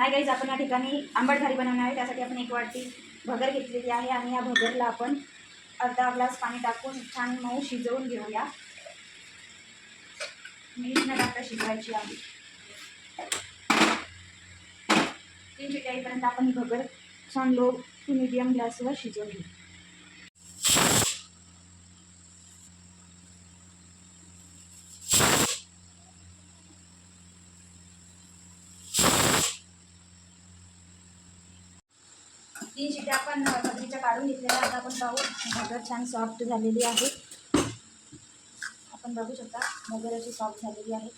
Hi guys, आपण या ठिकाणी आंबट घारी बनवणार आहे. त्यासाठी आपण 1 वाटी भगर घेतलेली आहे आणि या भगरला आपण अर्धा ग्लास पाणी टाकून छान मऊ शिजवून घेऊया. मीठ न टाकता शिजवायची आहे. 3 शिट्ट्या येईपर्यंत आपण ही भगर छान लो टू मीडियम गॅसवर शिजवून घेऊ. तीन शिट्ट्या आपण भगरीच्या काढून घेतलेल्या. आता आपण पाहू भगर छान सॉफ्ट झालेली आहे. आपण बघू शकता भगर अशी सॉफ्ट झालेली आहे.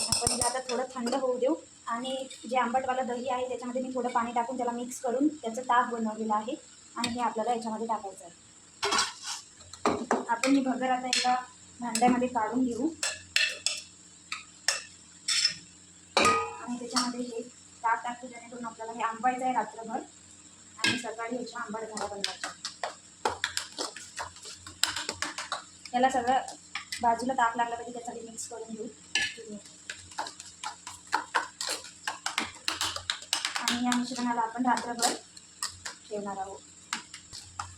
आपण आता थोडं थंड होऊ देऊ आणि जे आंबटवालं दही आहे त्याच्यामध्ये मी थोडं पाणी टाकून त्याला मिक्स करून त्याचं ताक बनवलेलं आहे आणि हे आपल्याला याच्यामध्ये टाकायचं आहे. आपण ही भगर आता एका भांड्यामध्ये काढून घेऊ आणि त्याच्यामध्ये हे ताक टाकतो, जेणेकरून आपल्याला हे आंबायचं आहे रात्रभर आणि सकाळी ह्याच्या आंबट घारा बनवायचा. याला सगळं बाजूला ताक लागला पाहिजे त्यासाठी मिक्स करून घेऊ आणि या मिश्रणाला आपण रात्रभर ठेवणार आहोत,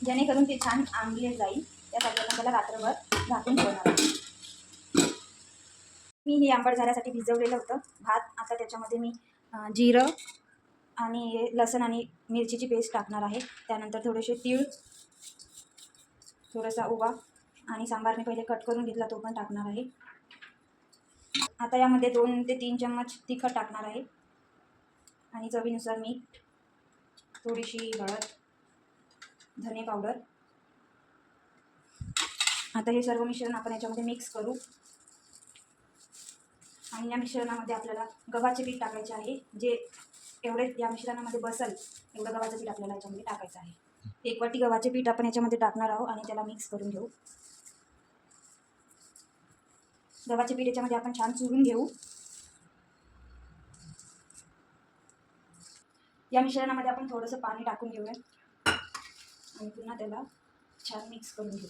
जेणेकरून ते छान आंबले जाईल. त्यासाठी आपण त्याला रात्रभर झाकून ठेवणार आहोत. मी हे आंबट झाल्यासाठी भिजवलेलं होतं भात. आता त्याच्यामध्ये मी जिरं आणि लसूण आणि मिरचीची पेस्ट टाकणार आहे. त्यानंतर थोडेसे तीळ, थोडासा ओवा आणि सांबार मी पहिले कट करून घेतला तो पण टाकणार आहे. आता यामध्ये 2 ते 3 चम्मच तिखट टाकणार आहे आणि चवीनुसार मीठ, थोडीशी हळद, धने पावडर. आता हे सर्व मिश्रण आपण याच्यामध्ये मिक्स करू आणि या मिश्रणामध्ये आपल्याला गव्हाचे पीठ टाकायचे आहे. जे एवढे या मिश्रणामध्ये बसल एवढं गव्हाचं पीठ आपल्याला याच्यामध्ये टाकायचं आहे. 1 वाटी गव्हाचे पीठ आपण याच्यामध्ये टाकणार आहोत आणि त्याला मिक्स करून घेऊ. गव्हाचे पीठ याच्यामध्ये आपण छान चुरून घेऊ. या मिश्रणामध्ये आपण थोडंसं पाणी टाकून घेऊया आणि पुन्हा त्याला छान मिक्स करून घेऊ.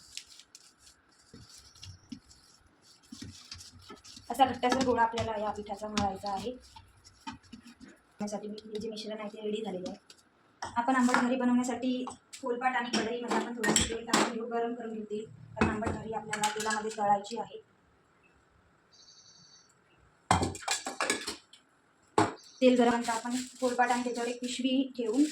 असा घट्टसर गोळा आपल्याला या पिठाचा मळायचा आहे. त्यासाठी हे जे मिश्रण आहे ते रेडी झालेले आहे. आपण आंबट घारी बनवण्यासाठी पोलपाट आणि कढईमध्ये आपण थोडंसं तेल टाकून घेऊ, गरम करून घेऊ तेल, कारण आंबट घारी आपल्याला तेलामध्ये तळायची आहे. तेल गरम नंतर आपण पोलपाट आणि त्याच्यावर एक पिशवी ठेवून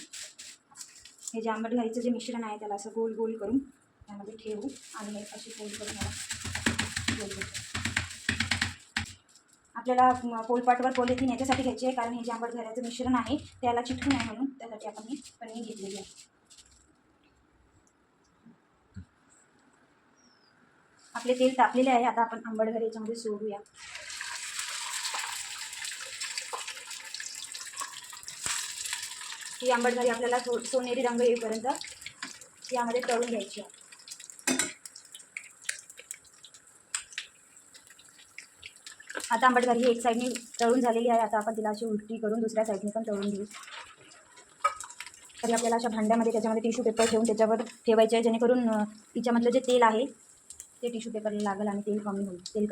हे जे आंबट घारीचं जे मिश्रण आहे त्याला असं गोल गोल करून त्यामध्ये ठेवू आणि हे अशी फोल्ड करून गोल करू. आपल्याला पोलपाटवर पॉलिथिन याच्यासाठी घ्यायची आहे, कारण हे जे आंबट घाऱ्याचं मिश्रण आहे त्याला चिटकू नये म्हणून. त्यासाठी आपण ही पन्नी घेतलेली आहे. आपले तेल तापलेले आहे. आता आपण आंबट घारी याच्यामध्ये सोडूया. ही आंबट घारी आपल्याला सोनेरी रंग येईपर्यंत यामध्ये तळून घ्यायची आहे. आता आंबट घारी एक साईडने तळून झालेली आहे. आता आपण तिला अशी उलटी करून दुसऱ्या साईडने पण तळून घेऊ. तरी आपल्याला अशा भांड्यामध्ये त्याच्यामध्ये टिश्यू पेपर ठेवून त्याच्यावर ठेवायचे आहे, जेणेकरून तिच्यामधलं जे तेल आहे ते टिश्यू पेपरला लागेल आणि तेल कमी होईल. तेल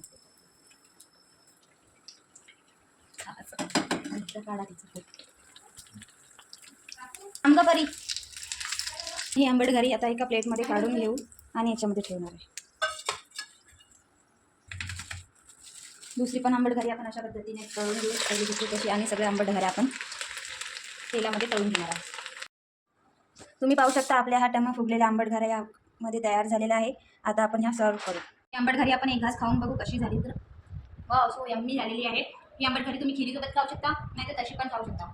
काढा तिचं आंबापरी. ही आंबट घारी आता एका प्लेटमध्ये काढून घेऊ आणि याच्यामध्ये ठेवणार आहे. दुसरी पण आंबट घारी आपण अशा पद्धतीने तळून घेऊ. पहिली दुसरी कशी आणि सगळे आंबट घाऱ्या आपण तेलामध्ये तळून घेणार आहे. तुम्ही पाहू शकता आपल्या हा टम्म फुगलेल्या आंबट घाऱ्या यामध्ये तयार झालेला आहे. आता आपण ह्या सर्व करू. ही आंबट घारी आपण एक घास खाऊन बघू कशी झाली तर. वाव, सो यम्मी झालेली आहे. ही आंबट घारी तुम्ही खिरीसोबत खाऊ शकता, नाही तर तशी पण खाऊ शकता.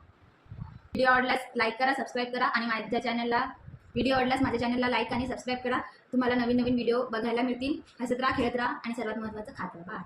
व्हिडिओ आवडल्यास लाईक करा, सबस्क्राईब करा आणि माझ्या चॅनलला लाईक आणि सबस्क्राईब करा. तुम्हाला नवीन नवीन व्हिडिओ बघायला मिळतील. हसत राहा, खेळत राहा आणि सर्वात महत्त्वाचं खात राहा.